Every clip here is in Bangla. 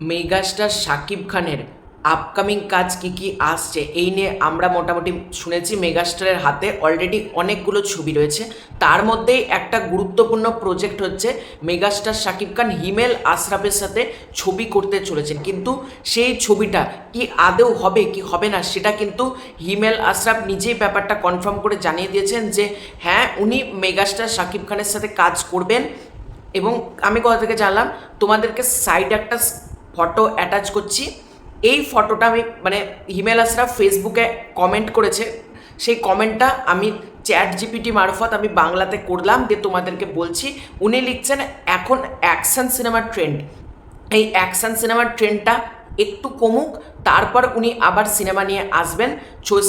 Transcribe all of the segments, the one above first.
মেগাস্টার শাকিব খানের আপকামিং কাজ কি কি আসছে এই নিয়ে আমরা মোটামুটি শুনেছি মেগাস্টারের হাতে অলরেডি অনেকগুলো ছবি রয়েছে। তার মধ্যেই একটা গুরুত্বপূর্ণ প্রজেক্ট হচ্ছে মেগাস্টার শাকিব খান হিমেল আশরাফের সাথে ছবি করতে চলেছেন, কিন্তু সেই ছবিটা কি আদৌ হবে কি হবে না সেটা কিন্তু হিমেল আশরাফ নিজেই ব্যাপারটা কনফার্ম করে জানিয়ে দিয়েছেন যে হ্যাঁ, উনি মেগাস্টার শাকিব খানের সাথে কাজ করবেন। এবং আমি কোথা থেকে জানলাম, তোমাদেরকে সাইডে একটা ফটো অ্যাটাচ করছি। এই ফটোটা আমি হিমেল আশরাফ ফেসবুকে কমেন্ট করেছে, সেই কমেন্টটা আমি চ্যাট জিপিটি মারফত আমি বাংলাতে করলাম দিয়ে তোমাদেরকে বলছি। উনি লিখছেন, এখন অ্যাকশন সিনেমার ট্রেন্ড, এই অ্যাকশন সিনেমার ট্রেন্ডটা একটু কমুক, তারপর উনি আবার সিনেমা নিয়ে আসবেন।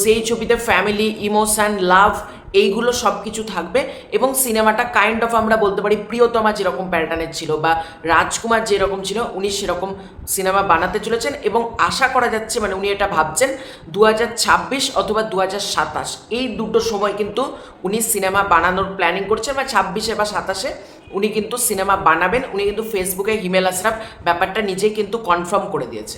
সেই ছবিতে ফ্যামিলি, ইমোশন, লাভ এইগুলো সব কিছু থাকবে এবং সিনেমাটা কাইন্ড অফ আমরা বলতে পারি প্রিয়তমা যেরকম প্যাটার্নের ছিল বা রাজকুমার যেরকম ছিল উনি সেরকম সিনেমা বানাতে চলেছেন। এবং আশা করা যাচ্ছে উনি এটা ভাবছেন 2026 অথবা 2027 এই দুটো সময় কিন্তু উনি সিনেমা বানানোর প্ল্যানিং করছেন, বা 26 বা 27 উনি কিন্তু সিনেমা বানাবেন। উনি কিন্তু ফেসবুকে হিমেল আশরাফ ব্যাপারটা নিজেই কিন্তু কনফার্ম করে দিয়েছে।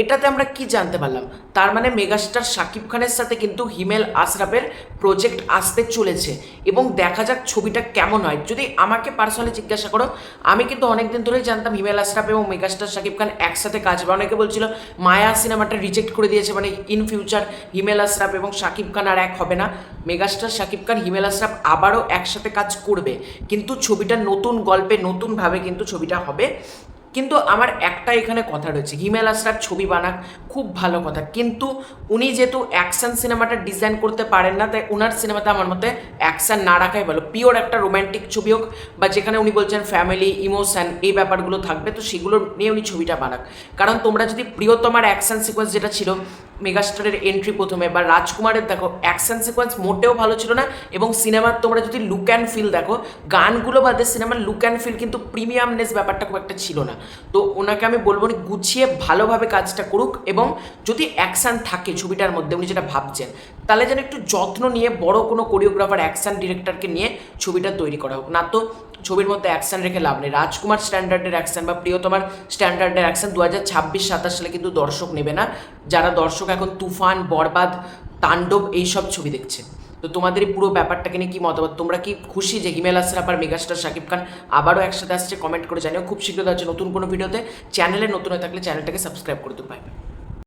এটাতে আমরা কি জানতে পারলাম, তার মানে মেগাস্টার শাকিব খানের সাথে কিন্তু হিমেল আশরাফের প্রজেক্ট আসতে চলেছে এবং দেখা যাক ছবিটা কেমন হয়। যদি আমাকে পার্সোনালি জিজ্ঞাসা করো, আমি কিন্তু অনেকদিন ধরেই জানতাম হিমেল আশরাফ এবং মেগাস্টার শাকিব খান একসাথে কাজ হবে। অনেকে বলছিল মায়া সিনেমাটা রিজেক্ট করে দিয়েছে, ইন ফিউচার হিমেল আশরাফ এবং শাকিব খান আর এক হবে না। মেগাস্টার শাকিব খান হিমেল আশরাফ আবারও একসাথে কাজ করবে, কিন্তু ছবিটা নতুন গল্পে নতুনভাবে কিন্তু ছবিটা হবে। কিন্তু আমার একটা এখানে কথা রয়েছে, হিমেল আশরাফ ছবি বানাক খুব ভালো কথা, কিন্তু উনি যেহেতু অ্যাকশন সিনেমাটা ডিজাইন করতে পারেন না, তাই ওনার সিনেমাতে আমার মতে অ্যাকশন না রাখাই ভালো। পিওর একটা রোম্যান্টিক ছবি হোক, বা যেখানে উনি বলছেন ফ্যামিলি, ইমোশন এই ব্যাপারগুলো থাকবে, তো সেগুলো নিয়ে উনি ছবিটা বানাক। কারণ তোমরা যদি প্রিয়তমার অ্যাকশন সিকোয়েন্স যেটা ছিল মেগাস্টারের এন্ট্রি প্রথমে, বা রাজকুমারের দেখো অ্যাকশন সিকোয়েন্স মোটেও ভালো ছিল না, এবং সিনেমার তোমরা যদি লুক অ্যান্ড ফিল দেখো, গানগুলো বাদে সিনেমার লুক অ্যান্ড ফিল কিন্তু প্রিমিয়ামনেস ব্যাপারটা খুব একটা ছিল না। তো ওনাকে আমি বলবো উনি গুছিয়ে ভালোভাবে কাজটা করুক, এবং যদি অ্যাকশান থাকে ছবিটার মধ্যে উনি যেটা ভাবছেন, তাহলে যেন একটু যত্ন নিয়ে বড় কোনো কোরিওগ্রাফার, অ্যাকশান ডিরেক্টরকে নিয়ে ছবিটা তৈরি করা হোক। না তো ছবির মধ্যে অ্যাকশান রেখে লাভ নেই। রাজকুমার স্ট্যান্ডার্ডের অ্যাকশান বা প্রিয়তমার স্ট্যান্ডার্ডের অ্যাকশান 2026-27 সালে কিন্তু দর্শক নেবে না, যারা দর্শক এখন তুফান, বরবাদ, তাণ্ডব এইসব ছবি দেখছে। তো তোমাদের এই পুরো ব্যাপারটাকে নিয়ে কী মতামত? তোমরা কি খুশি যে হিমেল আশরাফ আর মেগাস্টার শাকিব খান আবারও একসাথে আসছে? কমেন্ট করে জানিও। খুব শীঘ্র দেখা হচ্ছে নতুন কোনো ভিডিওতে। চ্যানেলে নতুন হয়ে থাকলে চ্যানেলটাকে সাবস্ক্রাইব করে দিও। বাই।